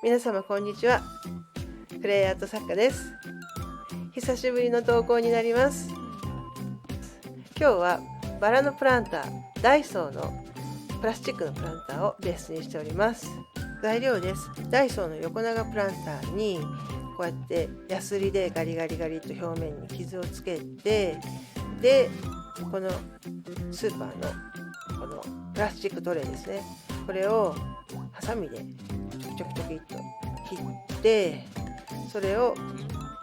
皆様こんにちは。クレイアート作家です。久しぶりの投稿になります。今日はバラのプランター、ダイソーのプラスチックのプランターをベースにしております。材料です。ダイソーの横長プランターにこうやってヤスリでガリガリガリと表面に傷をつけて、でこのスーパーのこのプラスチックトレイですね、これをハサミでちょきちょきっと切って、それを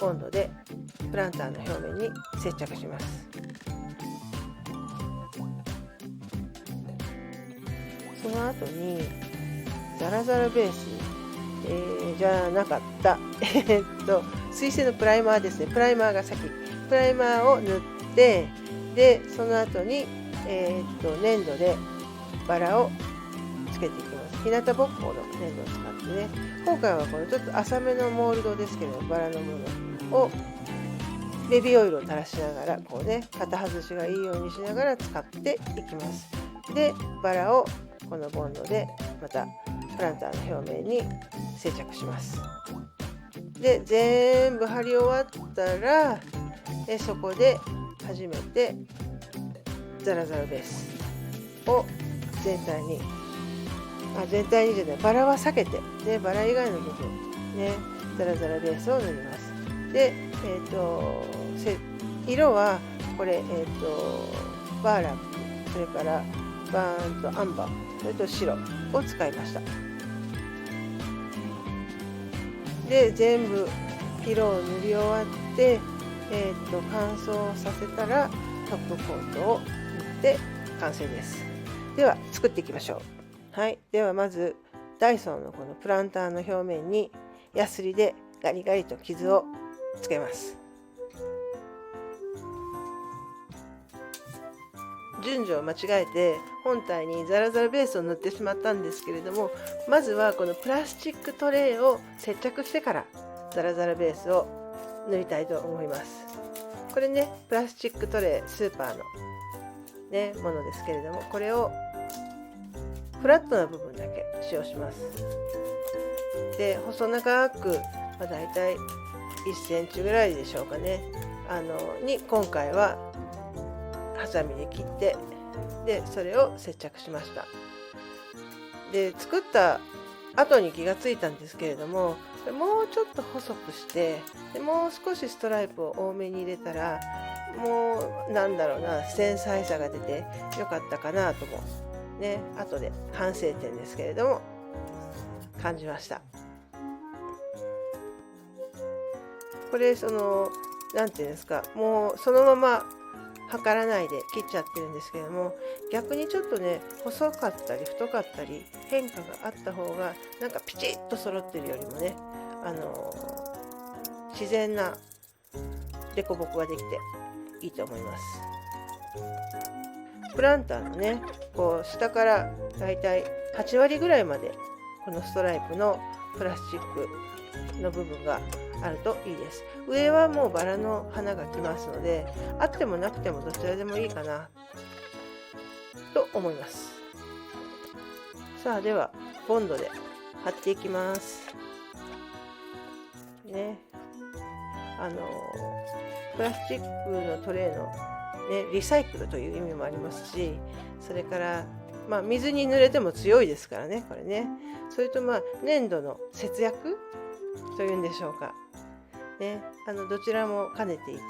ボンドでプランターの表面に接着します。その後にザラザラベース、じゃなかった水性のプライマーですね。プライマーが先、プライマーを塗って、でその後に、粘土でバラをつけていきます。日向ぼっこの粘土を使ってね、今回はこのちょっと浅めのモールドですけれども、バラのものをベビーオイルを垂らしながらこうね、型外しがいいようにしながら使っていきます。でバラをこのボンドでまたプランターの表面に接着します。で全部貼り終わったらそこで初めてザラザラベースを全体にじゃない、バラは避けて、でバラ以外の部分ね、ザラザラベースを塗ります。で色はこれバーラック、それからバーンとアンバー、それと白を使いました。で全部色を塗り終わって、乾燥させたらトップコートを塗って完成です。では作っていきましょう。はい、ではまずダイソーのこのプランターの表面にヤスリでガリガリと傷をつけます。順序を間違えて本体にザラザラベースを塗ってしまったんですけれども、まずはこのプラスチックトレイを接着してからザラザラベースを塗りたいと思います。これね、プラスチックトレイ、スーパーの、ね、ものですけれども、これをフラットな部分だけ使用します。で細長く、だいたい1センチぐらいでしょうかね、に今回はハサミで切って、でそれを接着しました。で作った後に気がついたんですけれども、もうちょっと細くして、でもう少しストライプを多めに入れたら、もうなんだろうな、繊細さが出てよかったかなともね、後で反省点ですけれども感じました。これなんていうんですか、もうそのまま測らないで切っちゃってるんですけども、逆にちょっとね、細かったり太かったり変化があった方がなんかピチッと揃ってるよりもね、自然な凸凹ができていいと思います。プランターのね、こう下からだいたい8割ぐらいまでこのストライプのプラスチックの部分があるといいです。上はもうバラの花が来ますので、あってもなくてもどちらでもいいかなと思います。さあではボンドで貼っていきますね。プラスチックのトレイの、ね、リサイクルという意味もありますし、それから水に濡れても強いですからね、これね。それと粘土の節約というんでしょうかね、どちらも兼ねていて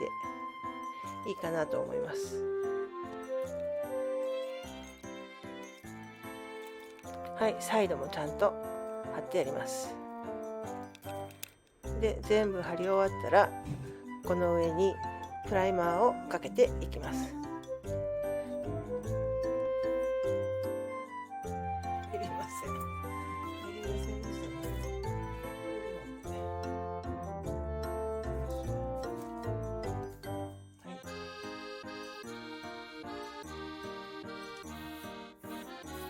いいかなと思います。はい、サイドもちゃんと貼ってあります。で全部貼り終わったらこの上にプライマーをかけていきます。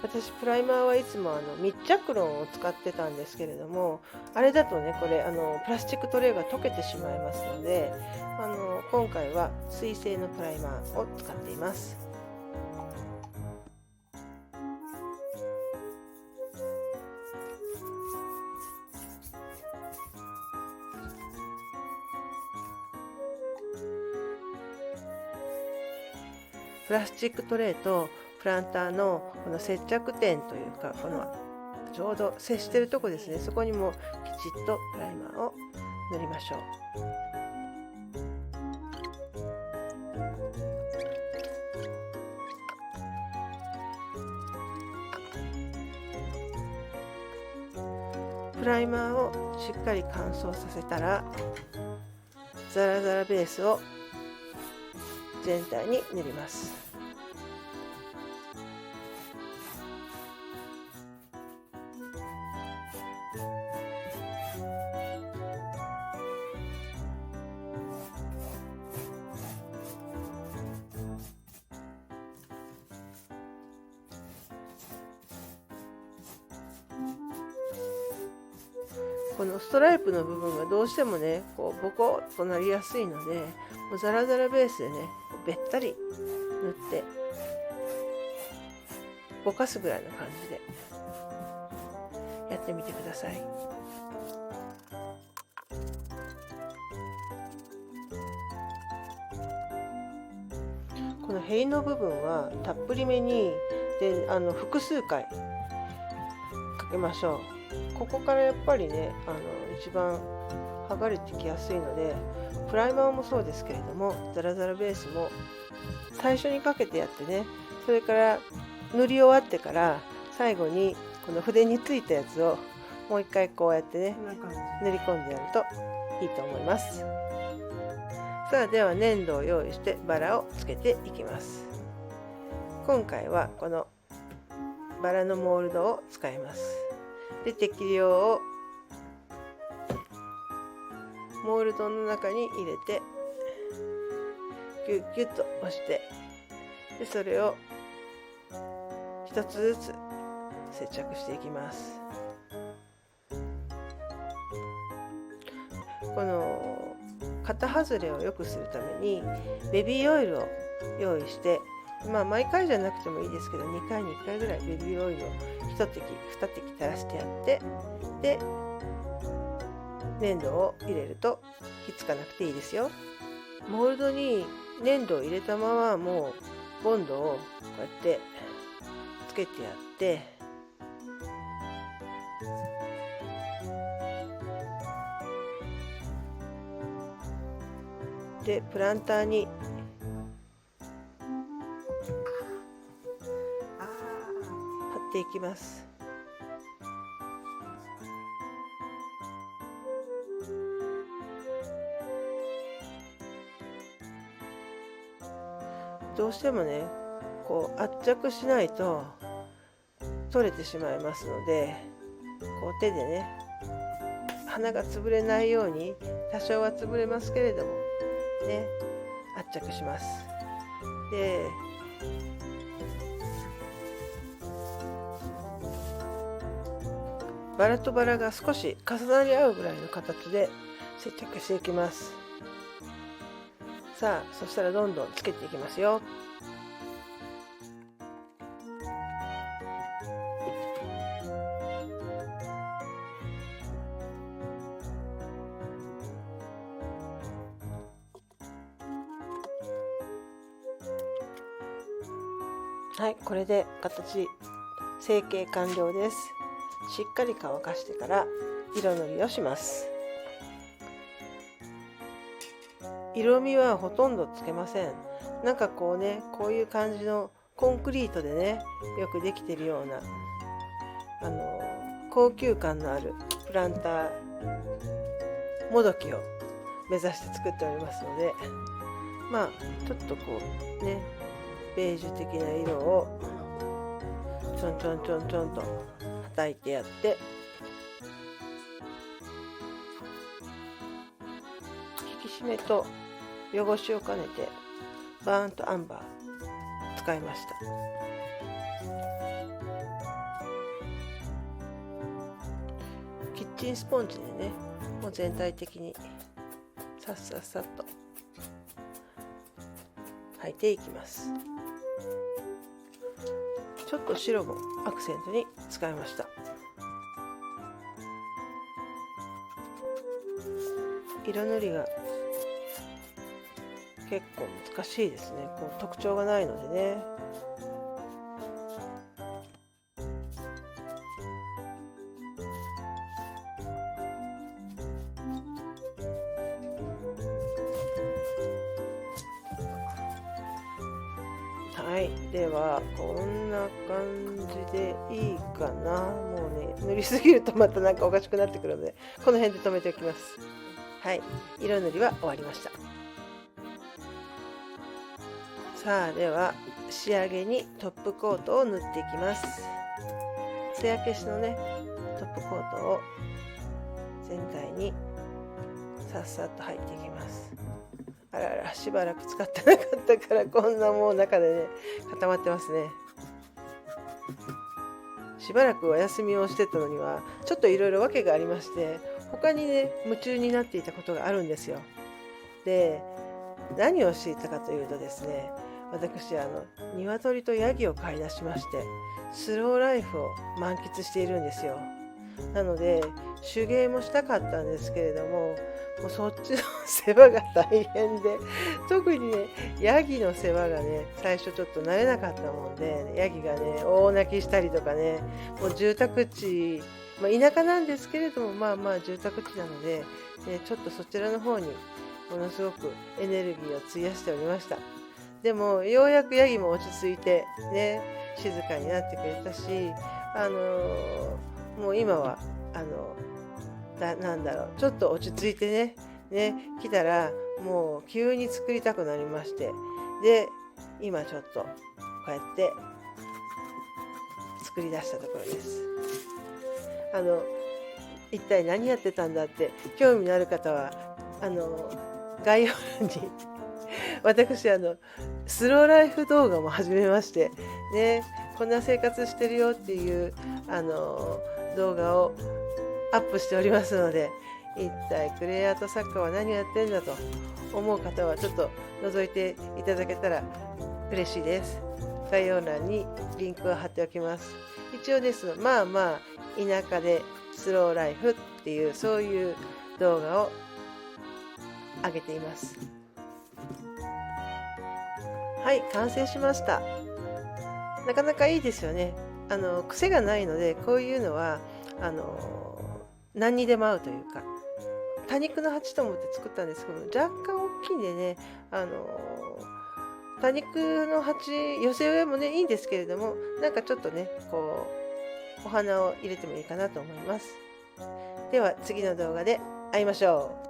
私プライマーはいつも密着ロンを使ってたんですけれども、あれだとね、これプラスチックトレイが溶けてしまいますので、今回は水性のプライマーを使っています。プラスチックトレイとプランターのこの接着点というか、このちょうど接してるとこですね、そこにもきちっとプライマーを塗りましょう。プライマーをしっかり乾燥させたら、ザラザラベースを全体に塗ります。このストライプの部分がどうしてもね、こうボコッとなりやすいので、もうザラザラベースでね、べったり塗ってぼかすぐらいの感じでやってみてください。この塀の部分はたっぷりめにで複数回かけましょう。ここからやっぱりね、一番剥がれてきやすいので、プライマーもそうですけれども、ザラザラベースも最初にかけてやってね、それから塗り終わってから最後にこの筆についたやつをもう一回こうやってね、塗り込んでやるといいと思います。さあ、では粘土を用意してバラをつけていきます。今回はこのバラのモールドを使います。で、適量をモールドの中に入れてギュッギュッと押して、でそれを一つずつ接着していきます。この型外れを良くするためにベビーオイルを用意して、毎回じゃなくてもいいですけど、2回に1回ぐらいベビーオイルを1滴2滴垂らしてやって、で粘土を入れるとひっつかなくていいですよ。モールドに粘土を入れたまま、もうボンドをこうやってつけてやって、でプランターに貼っていきます。どうしてもね、こう圧着しないと取れてしまいますので、こう手でね、花が潰れないように、多少は潰れますけれどもね、圧着します。でバラとバラが少し重なり合うぐらいの形で接着していきます。さあ、そしたらどんどんつけていきますよ。はい、これで成形完了です。しっかり乾かしてから色塗りをします。色味はほとんどつけません。なんかこうね、こういう感じのコンクリートでね、よくできてるような高級感のあるプランターもどきを目指して作っておりますので、ちょっとこうね、ベージュ的な色をちょんちょんちょんちょんと叩いてやって、引き締めと汚しを兼ねてバーンとアンバー使いました。キッチンスポンジでね、もう全体的にさっさっさっと描いていきます。ちょっと白もアクセントに使いました。色塗りが結構難しいですね。こう特徴がないのでね。はい、ではこんな感じでいいかな。もうね、塗りすぎるとまたなんかおかしくなってくるので、この辺で止めておきます。はい、色塗りは終わりました。さあ、では仕上げにトップコートを塗っていきます。艶消しのね、トップコートを全体にさっさっと入っていきます。あらら、しばらく使ってなかったからこんなもう中でね固まってますね。しばらくお休みをしてたのにはちょっといろいろ訳がありまして、他にね夢中になっていたことがあるんですよ。で、何をしていたかというとですね、私鶏とヤギを飼い出しまして、スローライフを満喫しているんですよ。なので手芸もしたかったんですけれども、もうそっちの世話が大変で、特にねヤギの世話がね最初ちょっと慣れなかったもんで、ヤギがね大泣きしたりとかね、もう住宅地、田舎なんですけれども、住宅地なので、ちょっとそちらの方にものすごくエネルギーを費やしておりました。でもようやくヤギも落ち着いてね、静かになってくれたし、もう今はなんだろう、ちょっと落ち着いて来たらもう急に作りたくなりまして、で今ちょっとこうやって作り出したところです。一体何やってたんだって興味のある方は概要欄に私スローライフ動画も始めましてね、こんな生活してるよっていう動画をアップしておりますので、一体クレイアート作家は何をやってんだと思う方はちょっと覗いていただけたら嬉しいです。概要欄にリンクを貼っておきます。一応です田舎でスローライフっていうそういう動画を上げています。はい、完成しました。なかなかいいですよね。癖がないので、こういうのは何にでも合うというか、多肉の鉢と思って作ったんですけど、若干大きいんでね、多肉の鉢寄せ植えもねいいんですけれども、なんかちょっとねこうお花を入れてもいいかなと思います。では次の動画で会いましょう。